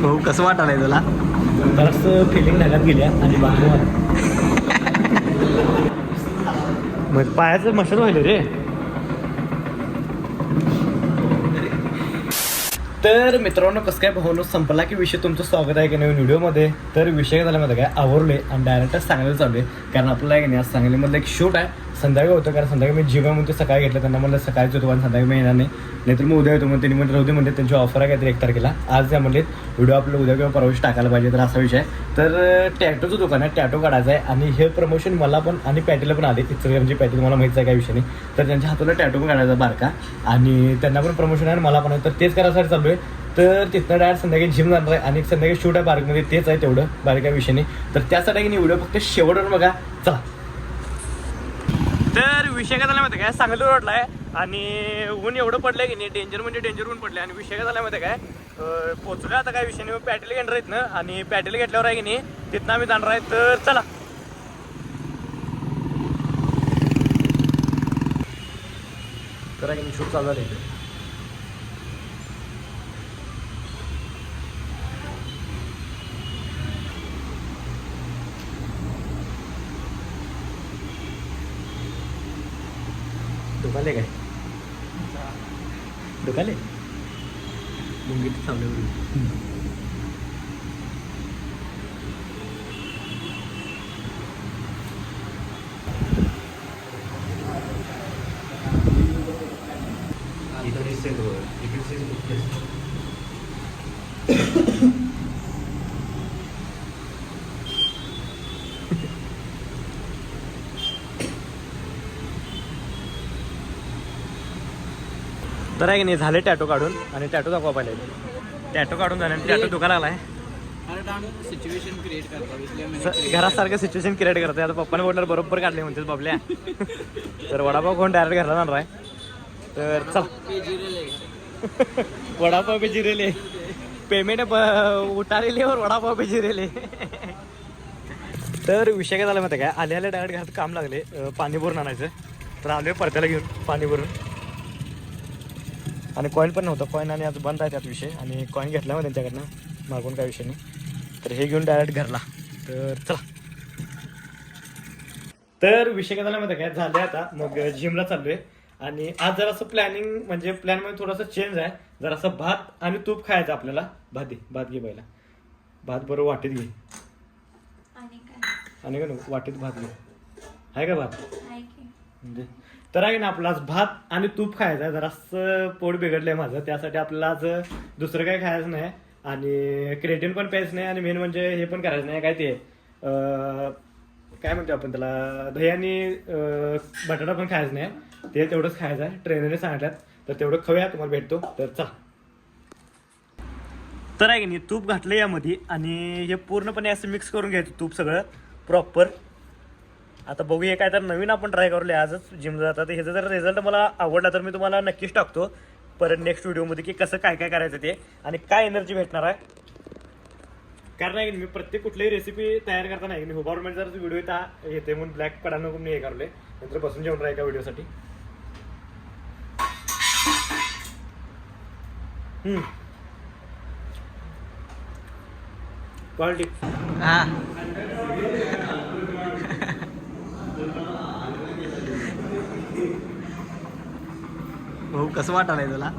भाऊ कसं वाटायला तुला? जरासं फिलिंग ढगात गेल्या आणि बांधू मग पायाचं मशाल व्हायलं रे. तर मित्रांनो कसं काय भावनो संपला की विषय. तुमचं स्वागत आहे की नवीन व्हिडिओमध्ये. तर विषय झाला माहिती काय, आवरले आणि डायरेक्ट सांगायला चालू आहे. कारण आपल्याला आहे की नाही आज सांगलीमधलं एक शूट आहे. संध्याकाळी होतं कारण संध्याकाळी मी जिम म्हणून ते सकाळी घेतलं. त्यांना म्हणलं सकाळीच होतो आणि संध्याकाळी मी येणार नाहीतर मग उद्या येतो. मग त्यांनी म्हणलं होते म्हणजे त्यांची ऑफर आहे काहीतरी 1 तारखेला. आज त्या म्हणले व्हिडिओ आपल्याला उद्या किंवा परवाशी टाकायला पाहिजे. तर असा विषय आहे. तर टॅटोचं दुकान आहे, टॅटो काढायचं आहे. आणि हे प्रमोशन मला पण आणि पॅटीला पण आले. म्हणजे पॅटी मला माहिती आहे काय विषय नाही. तर त्यांच्या हाताला टॅटो पण काढायचा बारका आणि त्यांना पण प्रमोशन आहे आणि मला पण आहे. तर तेच करायसाठी चालू आहे. तर तिथनं डायरेक्ट संध्याकाळी जिम जाणार आहे आणि संध्याकाळी शूट आहे बारीकमध्ये. तेच आहे तेवढं बारीक विषय नाही. तर त्यासाठी की व्हिडिओ फक्त शेवटवर बघा. चला. तर विषय काय झाला माहिती काय, सांगली रोडला आहे आणि ऊन एवढं पडलंय की नाही, डेंजर म्हणजे डेंजर ऊन पडलं. आणि विषय काय झाला माहिती काय, पोचलं आता काय विषय नाही. पॅटेल घेणार आहेत ना आणि पॅटेल घेतल्यावर आहे की नाही तिथनं आम्ही जाणार आहे. तर चला. करा की शूट चालू आहे. दुखाले काय दुखाले मुंगीत थांबले. तर आहे की नाही झाले टॅटो काढून आणि टॅटो दाखवा पाहिजे. टॅटो काढून झाले आणि टॅटो दुखायला लागलाय. सिच्युएशन क्रिएट करतो घरासारखं सिच्युएशन क्रिएट करते. आता पप्पाने बोलणार बरोबर काढले म्हणते बाबल्या. तर वडापाव कोण डायरेक्ट घरला जाणार आहे. तर चल. वडापाव पे जिरेले पेमेंट उठालेले और वडापाव पे जिरेले. तर विषय काय झाला माहिती काय, आले डायरेक्ट घरात काम लागले पाणी भरून आणायचं. तर आलोय परत्याला घेऊन पाणी भरून. आणि कॉईन पण नव्हतं. कॉईन आणि आज बंद आहे त्यात विषय. आणि कॉईन घेतला मग त्यांच्याकडनं मागून काय विषय नाही. तर हे घेऊन डायरेक्ट घरला. तर चला. तर विषय काय झाला माहिती काय, झाले आता मग जिमला चाललोय. आणि आज जरासं प्लॅनिंग म्हणजे प्लॅनमध्ये थोडासा चेंज आहे. जरासं भात आणि तूप खायचं आपल्याला. भात घे पहिला. भात बरोबर वाटीत घे. आणि का वाटीत भात घे. आहे का भात म्हणजे. तर आहे ना आपला आज भात आणि तूप खायचं आहे. जरासं पोट बिघडलंय माझं. त्यासाठी आपल्याला आज दुसरं काही खायचं नाही आणि क्रिएटिन पण प्यायचं नाही. आणि मेन म्हणजे हे पण करायचं नाही काय ते काय म्हणतो आपण त्याला, दही आणि बटाटा पण खायचं नाही. ते तेवढंच खायचं आहे. ट्रेनरने सांगितल्यात तर तेवढं खाऊया. तुम्हाला भेटतो तर चला. तर आहे की नाही तूप घातलं यामध्ये आणि हे पूर्णपणे असं मिक्स करून घ्यायचं तूप सगळं प्रॉपर. आता बघूया काय तर नवीन आपण ट्राय करूले आजच जिम जातात. ह्याचा जर रिझल्ट मला आवडला तर मी तुम्हाला नक्कीच टाकतो परत नेक्स्ट व्हिडिओमध्ये की कसं काय काय करायचं ते आणि काय एनर्जी भेटणार आहे. कारण आहे की मी प्रत्येक कुठलीही रेसिपी तयार करताना आहे की मी गव्हर्नमेंट जर व्हिडिओ येते म्हणून ब्लॅक पडानं मी हे करले. नंतर बसून जेवण राहा एका व्हिडिओसाठी. क्वालिटी भाऊ कसं वाटायला तुला?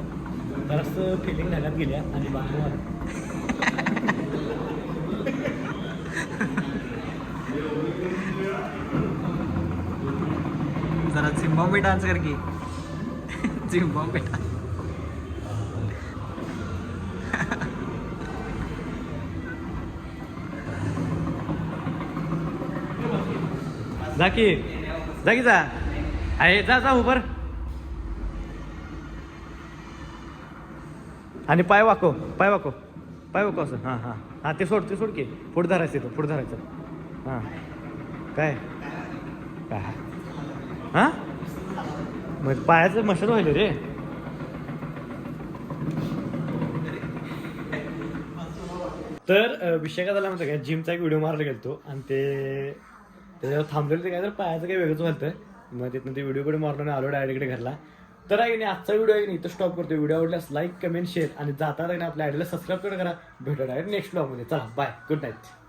जरासं फिलिंग ढगात गेल्या आणि बांधू जरा झिम्बाब्वे डान्स कर की. झिम्बाब्वे जा की जा आहे. जा उभर आणि पाय वाको असं. हां ते सोड की पुढं धरायचं. तो पुढं धरायचं. हां काय हां मग पायाचं मशाल व्हायलं रे. तर विषय काय झाला माहिती काय, जिमचा एक व्हिडिओ मारायला गेलतो आणि त्याच्यावर थांबलेलं ते काय तर पायाचं काही वेगळंच व्हायचं. मग तिथनं ते व्हिडिओकडे मारलो आणि आलो डायरेक्ट घरला. तर आहे की नाही आजचा व्हिडिओ आहे की नाही इथं स्टॉप करतो. व्हिडिओ आवडल्यास लाईक कमेंट शेअर आणि जाता आपल्या आयडीला सबस्क्राईब करा. भेटूया नेक्स्ट ब्लॉगमध्ये. चला बाय, गुड नाईट.